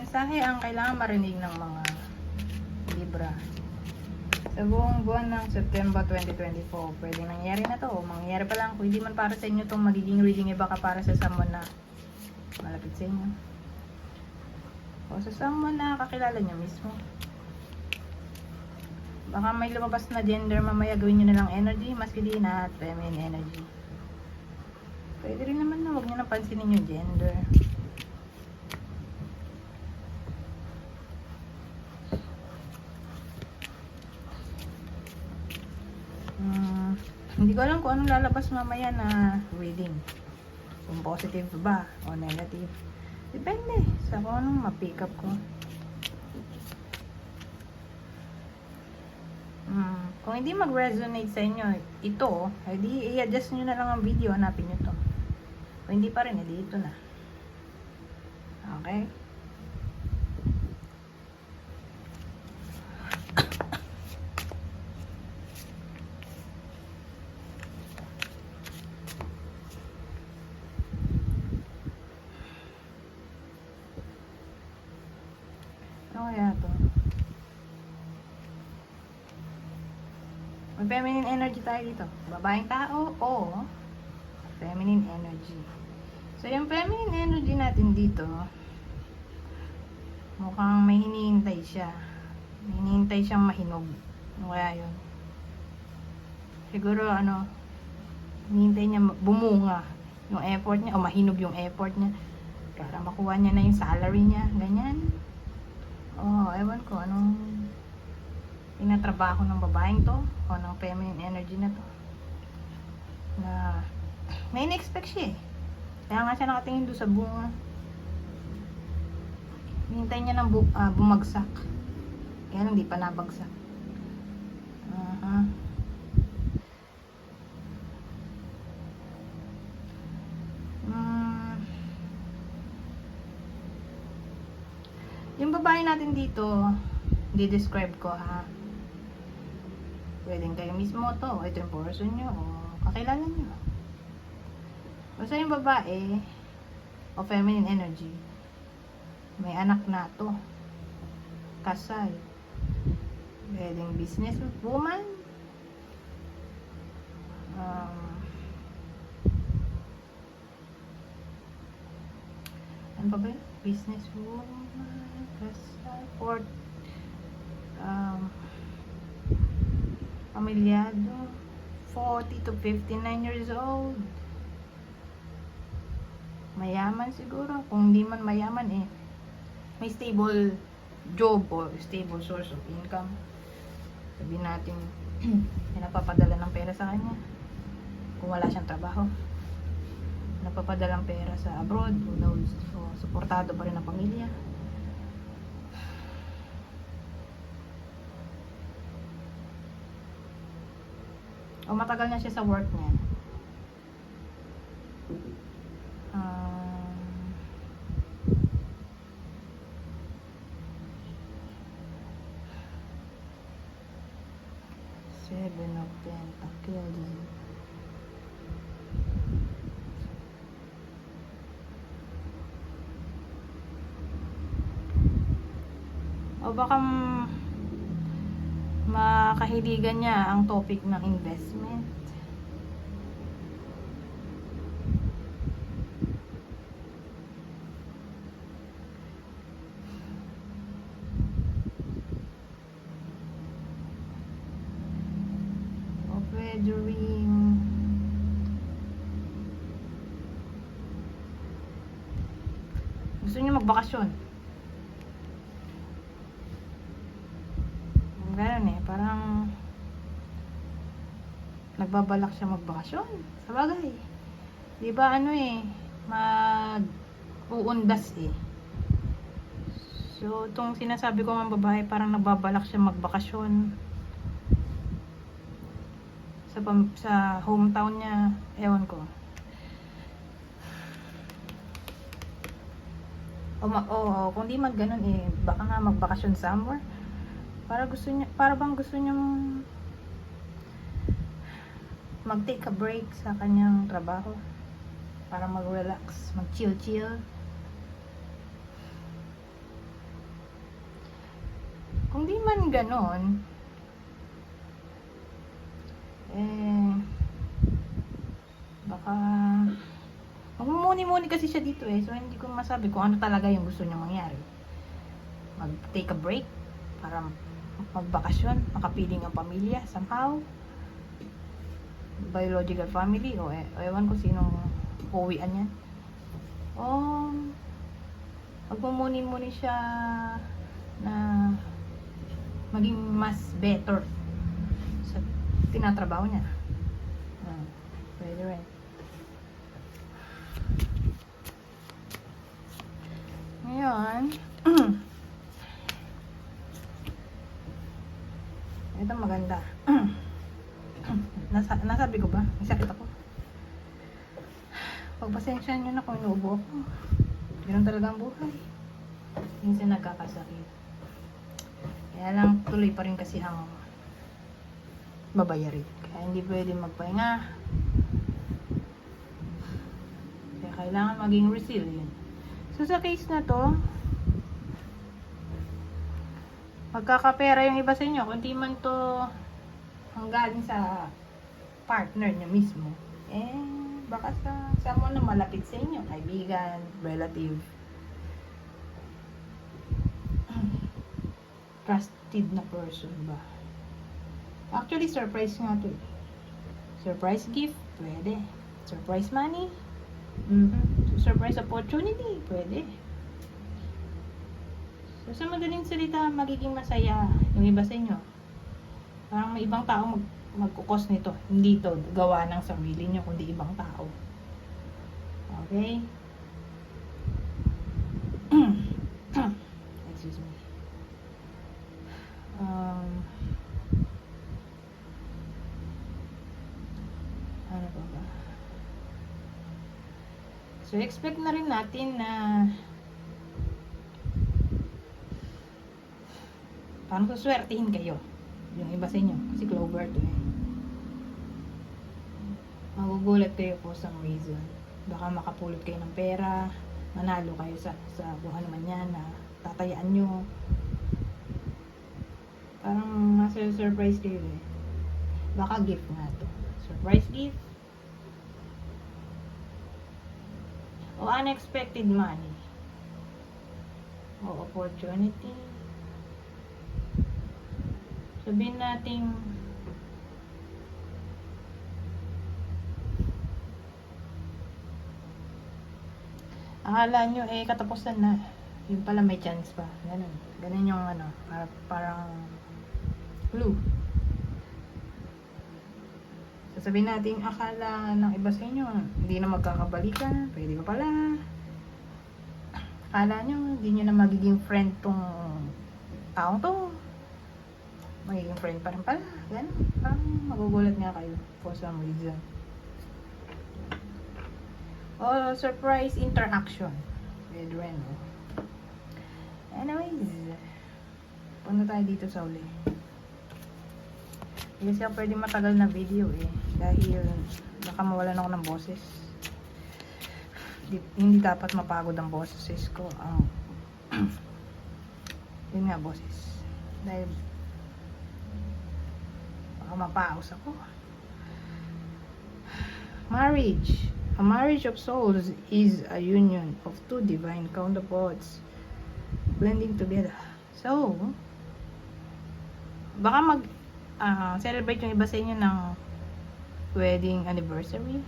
Mensahe ang kailangan marinig ng mga Libra. Sa buong buwan ng September 2024, pwedeng nangyari na to. Mangyayari pa lang. Kung hindi man para sa inyo itong magiging reading, iba ka para sa someone na malapit sa inyo. O sa someone na kakilala nyo mismo. Baka may lumabas na gender, mamaya gawin nyo na lang energy, masculine at feminine energy. Pwede rin naman na, huwag nyo na pansinin yung gender. Hindi ko alam kung anong lalabas mamaya na reading. Kung positive ba o negative. Depende sa kung anong ma-pick up ko. Kung hindi mag-resonate sa inyo ito, edi i-adjust nyo na lang ang video, hanapin nyo to. Kung hindi pa rin, edi ito na. Okay? Ano kaya to? May feminine energy tayo dito. Babaeng tao o feminine energy. So, yung feminine energy natin dito, mukhang may hinihintay siya. May hinihintay siyang mahinog. Ano kaya yun? Siguro, hinihintay niya bumunga yung effort niya, o mahinog yung effort niya para makuha niya na yung salary niya. Ganyan. Ewan ko, anong tinatrabaho ng babaeng to o ng feminine energy na to, na may in-expect siya eh. Kaya nga siya nakatingin doon sa bunga. Hinintay niya ng bumagsak, kaya lang di pa nabagsak. Yung babae natin dito, di-describe ko ha. Pwedeng kayo mismo to, o ito yung person nyo, o kakilala nyo. Basta yung babae, o feminine energy, may anak na to. Kasal. Pwedeng business woman. Ano pa ba yun? Business woman, kasal, pamilyado, 40 to 59 years old. Mayaman siguro. Kung hindi man mayaman may stable job o stable source of income. Sabihin natin, napapadala ng pera sa kanya. Kung wala siyang trabaho, napapadala ng pera sa abroad, who knows. So, suportado pa rin ang pamilya. O matagal na siya sa work niya. Seven of Pentacles. O baka makahiligan niya ang topic ng investment. O pwede rin gusto niya magbakasyon. Ganun parang nagbabalak siya magbakasyon. Sa bagay, di ba mag-uundas So, itong sinasabi ko ng babae, parang nagbabalak siya magbakasyon sa hometown niya. Ewan ko. Kung di man ganun baka nga magbakasyon somewhere. Para bang gusto niya mag-take a break sa kanyang trabaho para mag-relax, mag-chill. Kung di man ganon, baka magmumuni-muni kasi siya dito so hindi ko masabi kung ano talaga yung gusto niya mangyari. Mag-take a break para magbakasyon, makapiling ang pamilya somehow, biological family o ewan ko sinong uwian yan, o magmumuni-muni siya na maging mas better sa tinatrabaho niya. Pwede rin. Ngayon, ito maganda. Nasabi ko ba? May sakit ako. Pagpasensya nyo na kung inuubo ako. Ganun talaga ang buhay. Minsan nagkakasakit. Kaya lang tuloy pa rin kasi ang babayarin. Kaya hindi pwede magpahinga. Kaya kailangan maging resilient. So sa case na to, magkakapera yung iba sa inyo. Kung di man to ang galing sa partner niya mismo, baka sa someone na malapit sa inyo, kaibigan, relative, trusted na person ba. Actually, surprise nga to. Surprise gift, pwede. Surprise money, surprise opportunity, pwede. So, sa madaling salita, magiging masaya yung iba sa inyo. Parang may ibang tao magkukos nito. Hindi to gawa ng sarili nyo, kundi ibang tao. Okay? Excuse me. Ano ba? So, expect na rin natin na parang suswertihin kayo. Yung iba sa inyo. Kasi Clover to magugulat kayo for some reason. Baka makapulot kayo ng pera, manalo kayo sa kung ano man yan na tatayaan nyo. Parang surprise kayo Baka gift nga to. Surprise gift. O unexpected money. O opportunity. Sabihin natin akala nyo katapusan na, yun pala may chance pa. Ganun yung parang clue. Sasabihin natin akala ng iba sa inyo hindi na magkakabalikan, pwede pa pala. Akala nyo hindi nyo na magiging friend tong taong to, magiging friend pa rin pala. Ganun. Parang magugulat nga kayo for some reason. O surprise interaction. Pwede rin, Anyways, punta tayo dito sa uli. Hindi kasi ako pwede matagal na video dahil baka mawalan ako ng boses. Hindi dapat mapagod ang boses ko. Yun nga, boses. Dahil mapaus ako. Marriage. A marriage of souls is a union of two divine counterparts blending together. So, baka celebrate yung iba sa inyo ng wedding anniversary.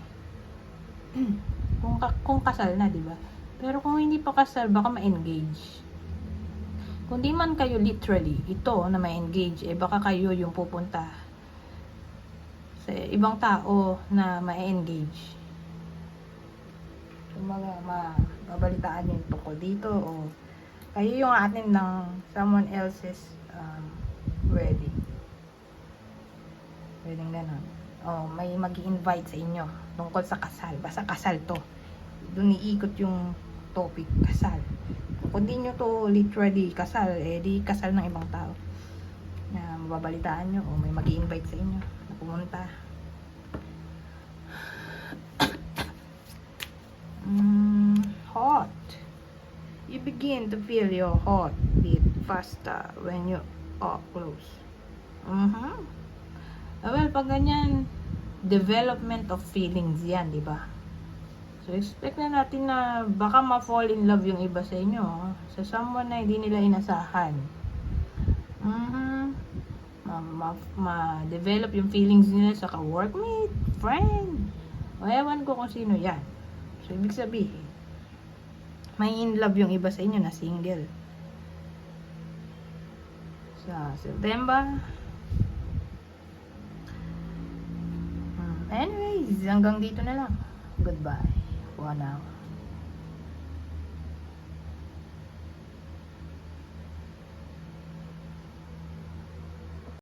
kung kasal na, di ba? Pero kung hindi pa kasal, baka ma-engage. Kung di man kayo literally ito na ma-engage, baka kayo yung pupunta sa ibang tao na ma-engage. Yung mga mababalitaan yung tungkol dito o kayo yung atin ng someone else's wedding. Pwedeng ganon. O may mag-i-invite sa inyo tungkol sa kasal. Basta kasal to. Doon iikot yung topic, kasal. Kung di nyo to literally kasal, di kasal ng ibang tao na mababalitaan nyo o may mag-i-invite sa inyo na pumunta. Hot. You begin to feel your heart beat faster when you Oh, close. Well, pag ganyan, development of feelings yan, di ba? So, expect na natin na baka ma-fall in love yung iba sa inyo. Sa someone na hindi nila inasahan. Ma-develop yung feelings nila sa ka-workmate, friend. O, ewan ko kung sino yan. So, ibig sabihin, may in love yung iba sa inyo na single. Sa September. Anyways, hanggang dito na lang. Goodbye. 1 hour.